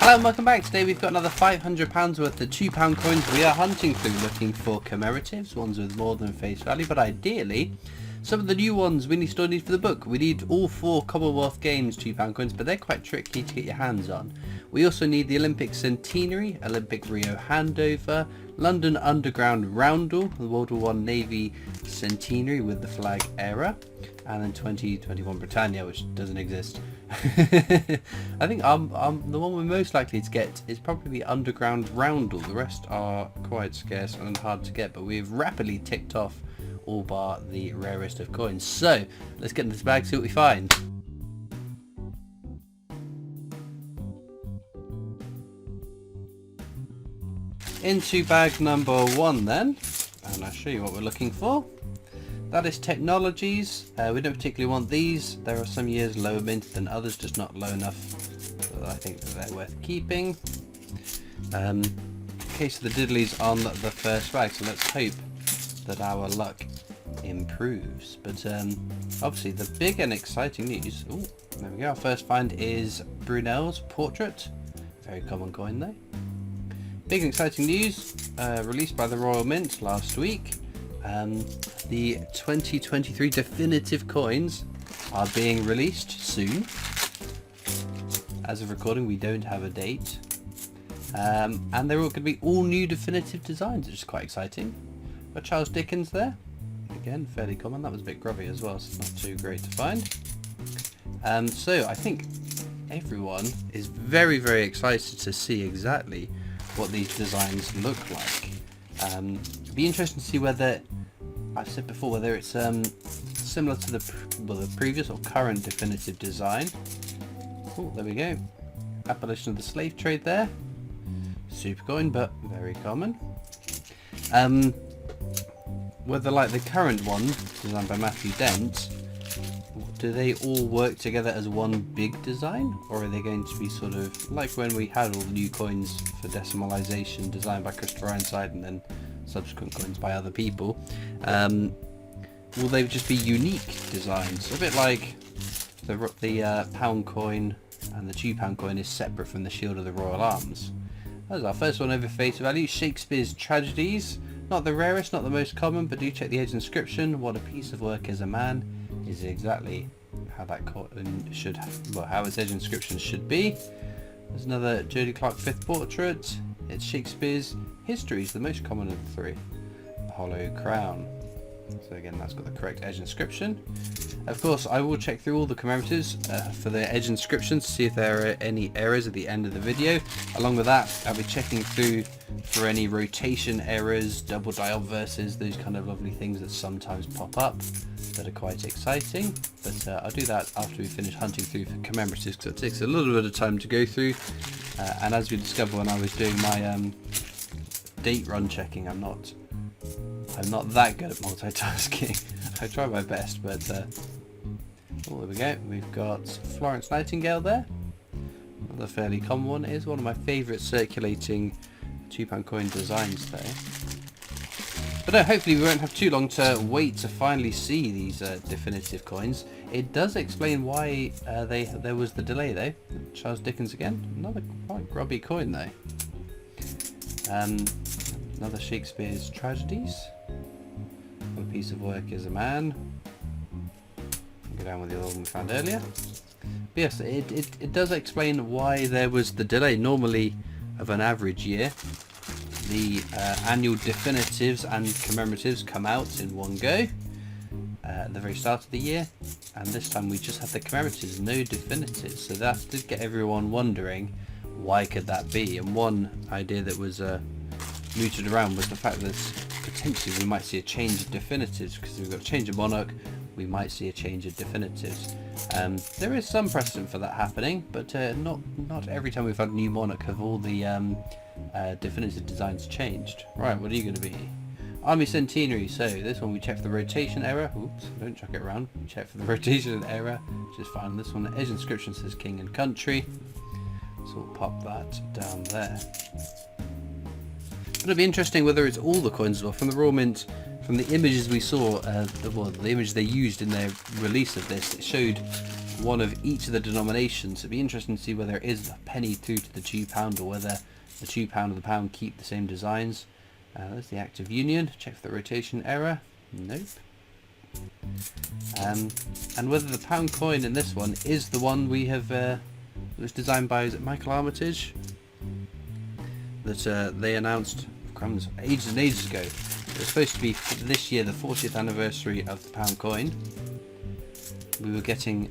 Hello and welcome back. Today we've got another £500 worth of £2 coins we are hunting through, looking for commemoratives, ones with more than face value, but ideally some of the new ones we still need for the book. We need all 4 Commonwealth Games £2 coins, but they're quite tricky to get your hands on. We also need the Olympic Centenary, Olympic Rio Handover, London Underground Roundel, the World War I Navy Centenary with the flag era, and then 2021 Britannia, which doesn't exist. I think the one we're most likely to get is probably the Underground Roundel. The rest are quite scarce and hard to get, but we've rapidly ticked off all bar the rarest of coins. So let's get into this bag, see what we find. Into bag number 1 then, and I'll show you what we're looking for. That is technologies. We don't particularly want these. There are some years lower mint than others, just not low enough that I think that they're worth keeping. Case of the diddlies on the first bag, so let's hope that our luck improves. But obviously the big and exciting news, ooh, there we go, our first find is Brunel's portrait. Very common coin though. Big and exciting news, released by the Royal Mint last week. The 2023 definitive coins are being released soon. As of recording, we don't have a date. And they're all going to be all new definitive designs, which is quite exciting. Got Charles Dickens there. Again, fairly common. That was a bit grubby as well, so it's not too great to find. So I think everyone is very, very excited to see exactly what these designs look like. It'd be interesting to see whether, I've said before, whether it's similar to the previous or current definitive design. Oh, there we go. Abolition of the slave trade there. Super coin, but very common. Whether like the current one, designed by Matthew Dent, do they all work together as one big design, or are they going to be sort of like when we had all the new coins for decimalisation designed by Christopher Ironside and then subsequent coins by other people? Will they just be unique designs, a bit like the pound coin and the £2 coin is separate from the shield of the Royal Arms? That was our first one over face value. Shakespeare's Tragedies, not the rarest, not the most common, but do check the edge inscription. What a piece of work is a man, is exactly how that should, well, how its edge inscription should be. There's another Jodie Clark 5th portrait. It's Shakespeare's Histories, the most common of the 3. The Hollow Crown. So again, that's got the correct edge inscription. Of course, I will check through all the commemoratives for the edge inscriptions to see if there are any errors at the end of the video. Along with that, I'll be checking through for any rotation errors, double die obverses, those kind of lovely things that sometimes pop up that are quite exciting. But I'll do that after we finish hunting through for commemoratives, because it takes a little bit of time to go through. And as we discovered when I was doing my date run checking, I'm not that good at multitasking. I try my best, but oh, there we go. We've got Florence Nightingale there. Another fairly common one. It is one of my favourite circulating £2 coin designs there. But no, hopefully we won't have too long to wait to finally see these definitive coins. It does explain why there was the delay though. Charles Dickens again. Another quite grubby coin though. Another Shakespeare's Tragedies. What a piece of work is a man. Go down with the other one we found earlier. But yes, it does explain why there was the delay. Normally, of an average year, the annual definitives and commemoratives come out in one go at the very start of the year, and this time we just had the commemoratives, no definitives. So that did get everyone wondering, why could that be? And one idea that was mooted around was the fact that potentially we might see a change of definitives, because if we've got a change of monarch, we might see a change of definitives. There is some precedent for that happening, but not every time we've had a new monarch have all the definitive designs changed. Right, what are you going to be? Army Centenary. So this one we check for the rotation error. Oops, don't chuck it around. We check for the rotation error, which is fine. This one, the edge inscription says King and Country, so we'll pop that down there. It'll be interesting whether it's all the coins as well. From the Royal Mint, from the images we saw, the image they used in their release of this, it showed one of each of the denominations. It'd be interesting to see whether it is the penny through to the £2 or whether the £2 and the pound keep the same designs. There's the Act of Union. Check for the rotation error. Nope. And whether the pound coin in this one is the one we have, it was designed by, is it Michael Armitage? That they announced, crumbs, ages and ages ago. It was supposed to be this year, the 40th anniversary of the pound coin. We were getting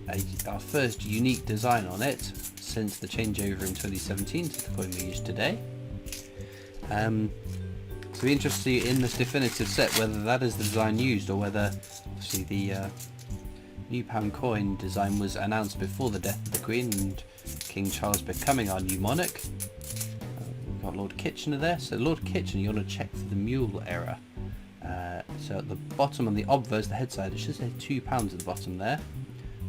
our first unique design on it since the changeover in 2017 to the coin we use today. So it'll be interesting to see in this definitive set whether that is the design used or whether obviously the new pound coin design was announced before the death of the Queen and King Charles becoming our new monarch. We've got Lord Kitchener there. So Lord Kitchener, you want to check for the mule error. So at the bottom on the obverse, the head side, it should say £2 at the bottom there.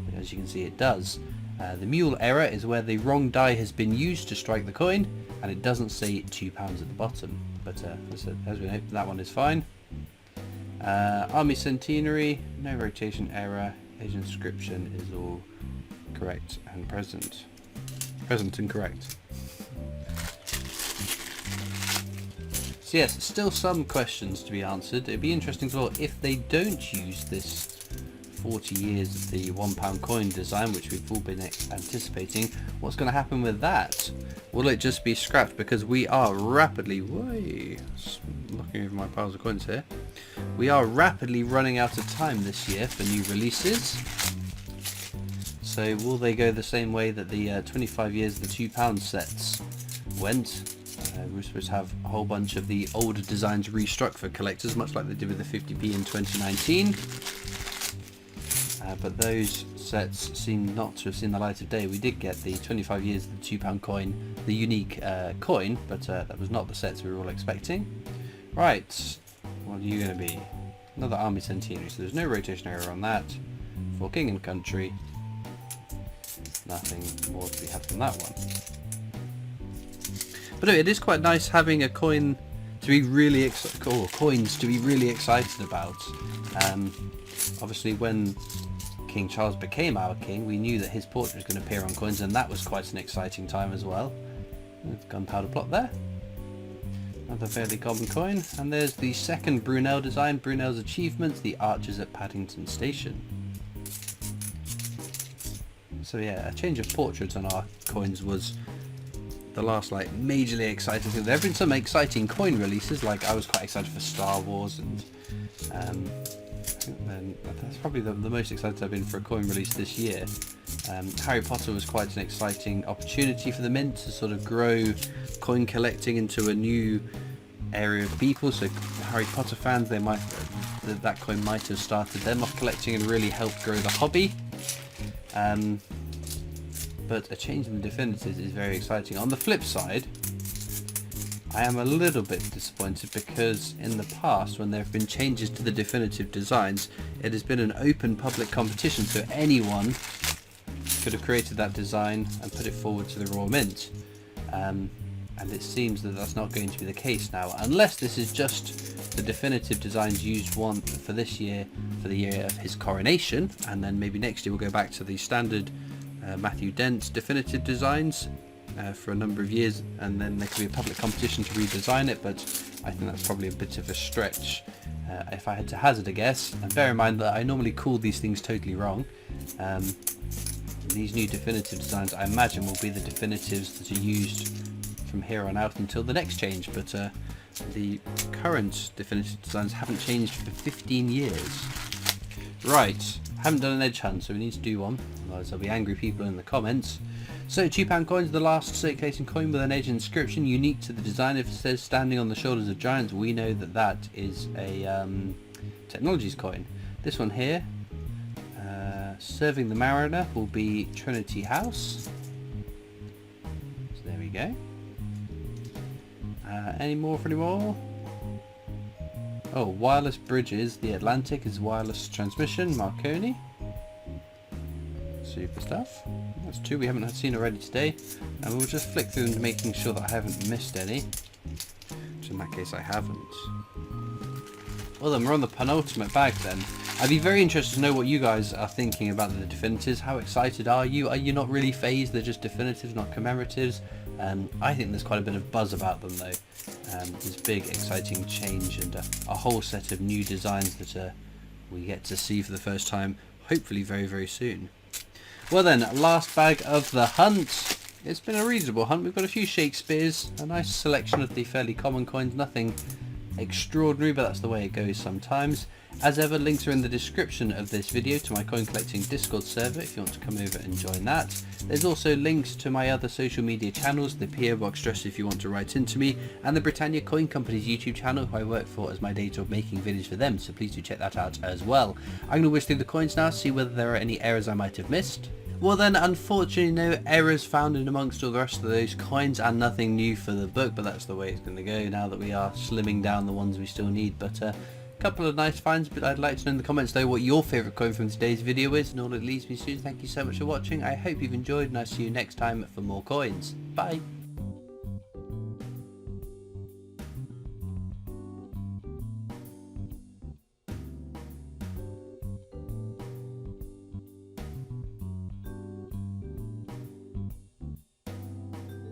But as you can see, it does. The mule error is where the wrong die has been used to strike the coin, and it doesn't say £2 at the bottom. But as we know, that one is fine. Army Centenary, no rotation error. Age inscription is all correct and present. Present and correct. So yes, still some questions to be answered. It'd be interesting as well if they don't use this 40 years of the £1 coin design, which we've all been anticipating. What's going to happen with that? Will it just be scrapped? Because we are rapidly, looking over my piles of coins here, we are rapidly running out of time this year for new releases. So will they go the same way that the 25 years of the £2 sets went? We're supposed to have a whole bunch of the older designs restruck for collectors, much like they did with the 50p in 2019. But those sets seem not to have seen the light of day. We did get the 25 years of the £2 coin, the unique coin, but that was not the sets we were all expecting. Right, what are you going to be? Another Army Centenary, so there's no rotation error on that. For King and Country, nothing more to be had from that one. But no, it is quite nice having a coin to be really coins to be really excited about. Obviously, when King Charles became our king, we knew that his portrait was going to appear on coins, and that was quite an exciting time as well. Gunpowder plot there. Another fairly common coin, and there's the second Brunel design, Brunel's Achievements, the Archers at Paddington Station. So yeah, a change of portraits on our coins was the last majorly exciting thing. There have been some exciting coin releases, like I was quite excited for Star Wars, and I think that's probably the most excited I've been for a coin release this year. Harry Potter was quite an exciting opportunity for the Mint to sort of grow coin collecting into a new area of people. So Harry Potter fans, that coin might have started them off collecting and really helped grow the hobby. But a change in the definitives is very exciting. On the flip side, I am a little bit disappointed because in the past, when there have been changes to the definitive designs, it has been an open public competition, so anyone could have created that design and put it forward to the Royal Mint. And it seems that that's not going to be the case now, unless this is just the definitive designs used one for this year, for the year of his coronation, and then maybe next year we'll go back to the standard Matthew Dent's definitive designs for a number of years, and then there could be a public competition to redesign it, but I think that's probably a bit of a stretch if I had to hazard a guess. And bear in mind that I normally call these things totally wrong. These new definitive designs, I imagine, will be the definitives that are used from here on out until the next change, but the current definitive designs haven't changed for 15 years. Right, haven't done an edge hunt, so we need to do one, otherwise there'll be angry people in the comments. So £2 coins, the last circulating coin with an edge inscription unique to the design. If it says standing on the shoulders of giants, we know that that is a technologies coin. This one here, serving the mariner, will be Trinity House. So there we go. Any more for any more? Oh, wireless bridges. The Atlantic is wireless transmission. Marconi. Super stuff. That's two we haven't seen already today. And we'll just flick through them, making sure that I haven't missed any. Which in that case I haven't. Well then, we're on the penultimate bag then. I'd be very interested to know what you guys are thinking about the definitives. How excited are you? Are you not really phased? They're just definitives, not commemoratives. I think there's quite a bit of buzz about them though. There's big exciting change and a whole set of new designs that we get to see for the first time, hopefully very, very soon. Well then, last bag of the hunt. It's been a reasonable hunt. We've got a few Shakespeares, a nice selection of the fairly common coins, nothing extraordinary, but that's the way it goes sometimes. As ever, links are in the description of this video to my coin collecting Discord server if you want to come over and join that. There's also links to my other social media channels, the PO Box address if you want to write into me, and the Britannia Coin Company's YouTube channel, who I work for as my day job making videos for them, so please do check that out as well. I'm going to whiz through the coins now, see whether there are any errors I might have missed. Well then, unfortunately no errors found in amongst all the rest of those coins and nothing new for the book, but that's the way it's going to go now that we are slimming down the ones we still need. But a couple of nice finds, but I'd like to know in the comments though what your favourite coin from today's video is, and all it leaves me to do. Thank you so much for watching. I hope you've enjoyed, and I'll see you next time for more coins. Bye!